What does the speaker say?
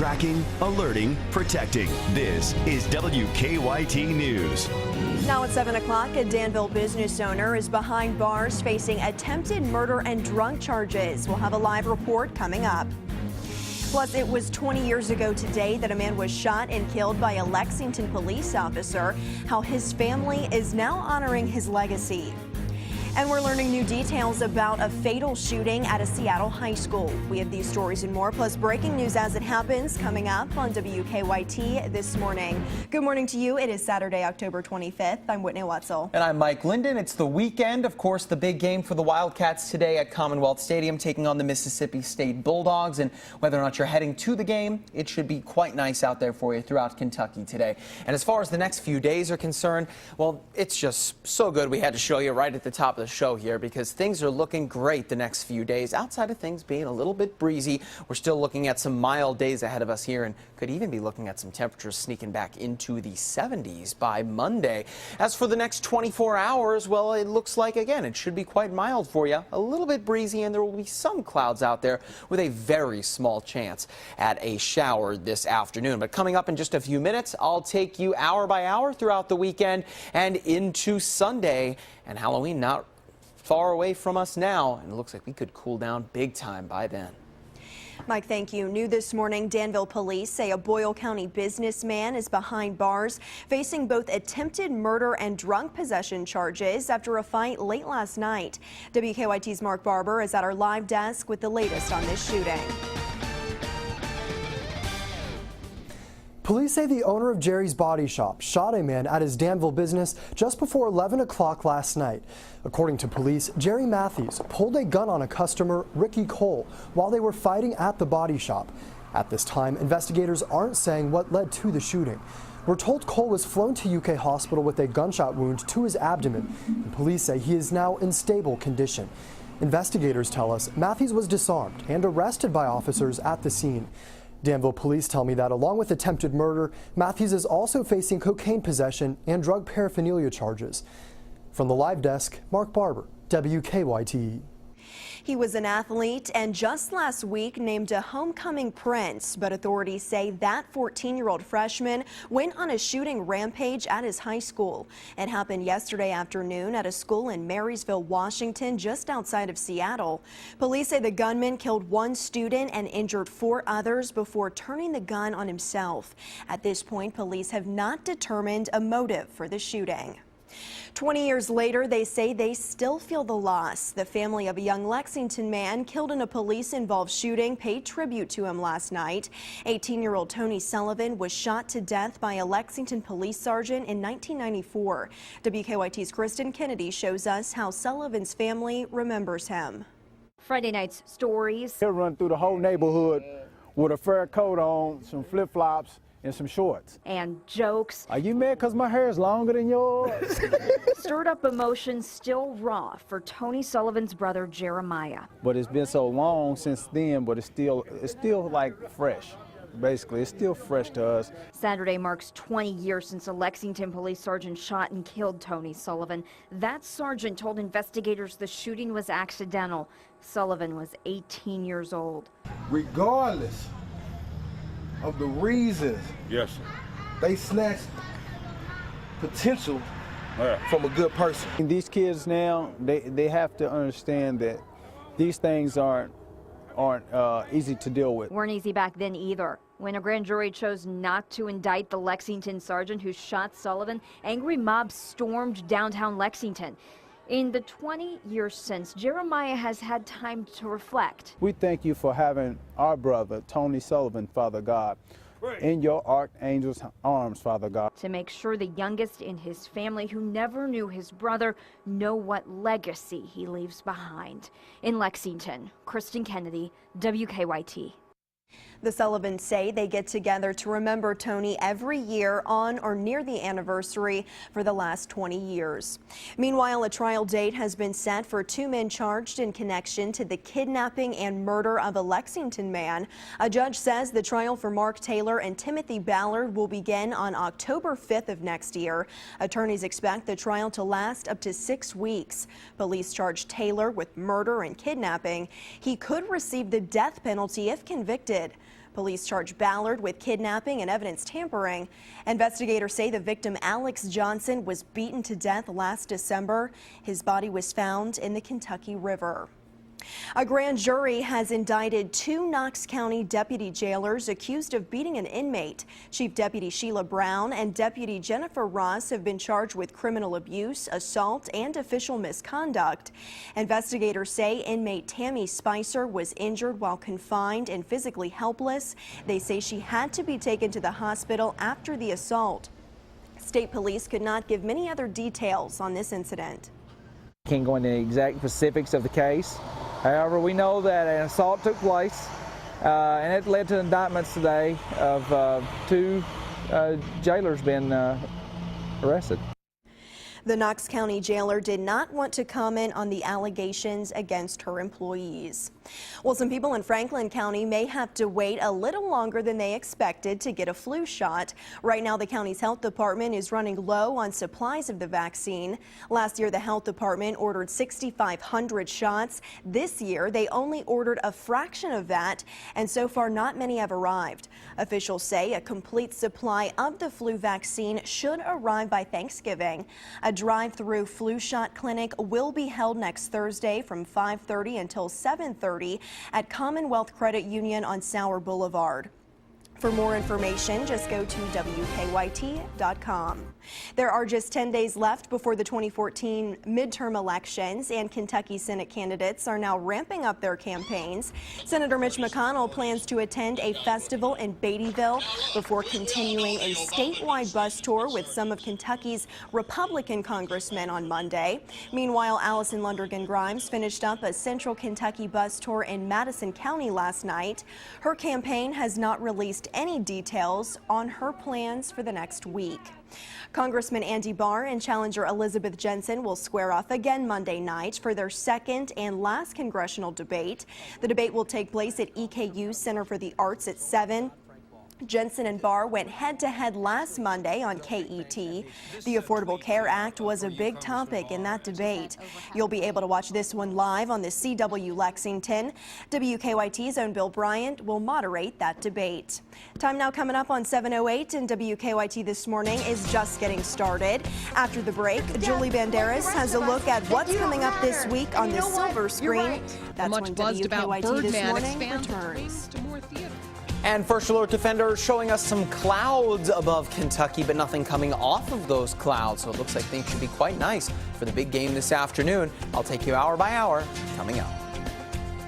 Tracking, alerting, protecting. This is WKYT News. Now at 7 o'clock, a Danville business owner is behind bars facing attempted murder and drunk charges. We'll have a live report coming up. Plus, it was 20 years ago today that a man was shot and killed by a Lexington police officer. How his family is now honoring his legacy. And we're learning new details about a fatal shooting at a Seattle high school. We have these stories and more, plus breaking news as it happens, coming up on WKYT this morning. Good morning to you. It is Saturday, October 25th. I'm Whitney Wetzel. And I'm Mike Linden. It's the weekend. Of course, the big game for the Wildcats today at Commonwealth Stadium, taking on the Mississippi State Bulldogs. And whether or not you're heading to the game, it should be quite nice out there for you throughout Kentucky today. And as far as the next few days are concerned, well, it's just so good. We had to show you right at the top of the show here because things are looking great the next few days. Outside of things being a little bit breezy, we're still looking at some mild days ahead of us here and could even be looking at some temperatures sneaking back into the 70s by Monday. As for the next 24 hours, well, it looks like, again, it should be quite mild for you. A little bit breezy, and there will be some clouds out there with a very small chance at a shower this afternoon. But coming up in just a few minutes, I'll take you hour by hour throughout the weekend and into Sunday, and Halloween not far away from us now, and it looks like we could cool down big time by then. Mike, thank you. New this morning, Danville police say a Boyle County businessman is behind bars, facing both attempted murder and drunk possession charges after a fight late last night. WKYT's Mark Barber is at our live desk with the latest on this shooting. Police say the owner of Jerry's Body Shop shot a man at his Danville business just before 11 o'clock last night. According to police, Jerry Matthews pulled a gun on a customer, Ricky Cole, while they were fighting at the body shop. At this time, investigators aren't saying what led to the shooting. We're told Cole was flown to UK hospital with a gunshot wound to his abdomen, and police say he is now in stable condition. Investigators tell us Matthews was disarmed and arrested by officers at the scene. Danville police tell me that along with attempted murder, Matthews is also facing cocaine possession and drug paraphernalia charges. From the live desk, Mark Barber, WKYT. He was an athlete and just last week named a homecoming prince, but authorities say that 14-year-old freshman went on a shooting rampage at his high school. It happened yesterday afternoon at a school in Marysville, Washington, just outside of Seattle. Police say the gunman killed one student and injured 4 others before turning the gun on himself. At this point, police have not determined a motive for the shooting. 20 years later, they say they still feel the loss. The family of a young Lexington man killed in a police-involved shooting paid tribute to him last night. 18-year-old Tony Sullivan was shot to death by a Lexington police sergeant in 1994. WKYT's Kristen Kennedy shows us how Sullivan's family remembers him. Friday night's stories. He'll run through the whole neighborhood with a fur coat on, some flip-flops, and some shorts. And jokes. Are you mad because my hair is longer than yours? Stirred up emotions still raw for Tony Sullivan's brother Jeremiah. But it's been so long since then, but it's still like fresh. Basically, it's still fresh to us. Saturday marks 20 years since a Lexington police sergeant shot and killed Tony Sullivan. That sergeant told investigators the shooting was accidental. Sullivan was 18 years old. Regardless of the reasons, yes, sir, they snatched potential from a good person. And these kids now, they have to understand that these things aren't easy to deal with. Weren't easy back then either. When a grand jury chose not to indict the Lexington sergeant who shot Sullivan, angry mobs stormed downtown Lexington. In the 20 years since, Jeremiah has had time to reflect. We thank you for having our brother, Tony Sullivan, Father God, in your archangel's arms, Father God. To make sure the youngest in his family who never knew his brother know what legacy he leaves behind. In Lexington, Kristen Kennedy, WKYT. The Sullivans say they get together to remember Tony every year on or near the anniversary for the last 20 years. Meanwhile, a trial date has been set for 2 men charged in connection to the kidnapping and murder of a Lexington man. A judge says the trial for Mark Taylor and Timothy Ballard will begin on October 5th of next year. Attorneys expect the trial to last up to 6 weeks. Police charge Taylor with murder and kidnapping. He could receive the death penalty if convicted. Police charge Ballard with kidnapping and evidence tampering. Investigators say the victim, Alex Johnson, was beaten to death last December. His body was found in the Kentucky River. A grand jury has indicted 2 Knox County deputy jailers accused of beating an inmate. Chief Deputy Sheila Brown and Deputy Jennifer Ross have been charged with criminal abuse, assault, and official misconduct. Investigators say inmate Tammy Spicer was injured while confined and physically helpless. They say she had to be taken to the hospital after the assault. State police could not give many other details on this incident. Can't go into the exact specifics of the case. However, we know that an assault took place, and it led to indictments today of 2 jailers being arrested. The Knox County jailer did not want to comment on the allegations against her employees. Well, some people in Franklin County may have to wait a little longer than they expected to get a flu shot. Right now, the county's health department is running low on supplies of the vaccine. Last year, the health department ordered 6,500 shots. This year, they only ordered a fraction of that, and so far, not many have arrived. Officials say a complete supply of the flu vaccine should arrive by Thanksgiving. A drive-through flu shot clinic will be held next Thursday from 5:30 until 7:30 at Commonwealth Credit Union on Sauer Boulevard. For more information, just go to WKYT.com. There are just 10 days left before the 2014 midterm elections, and Kentucky Senate candidates are now ramping up their campaigns. Senator Mitch McConnell plans to attend a festival in Beattyville before continuing a statewide bus tour with some of Kentucky's Republican congressmen on Monday. Meanwhile, Allison Lundergan Grimes finished up a Central Kentucky bus tour in Madison County last night. Her campaign has not released any details on her plans for the next week. Congressman Andy Barr and challenger Elizabeth Jensen will square off again Monday night for their second and last congressional debate. The debate will take place at EKU Center for the Arts at 7. Jensen and Barr went head-to-head last Monday on KET. The Affordable Care Act was a big topic in that debate. You'll be able to watch this one live on the CW Lexington. WKYT's own Bill Bryant will moderate that debate. Time now coming up on 7:08, and WKYT This Morning is just getting started. After the break, Julie Banderas has a look at what's coming up this week on the silver screen. That's when WKYT This Morning returns. And First Alert Defender showing us some clouds above Kentucky, but nothing coming off of those clouds. So it looks like things should be quite nice for the big game this afternoon. I'll take you hour by hour coming up.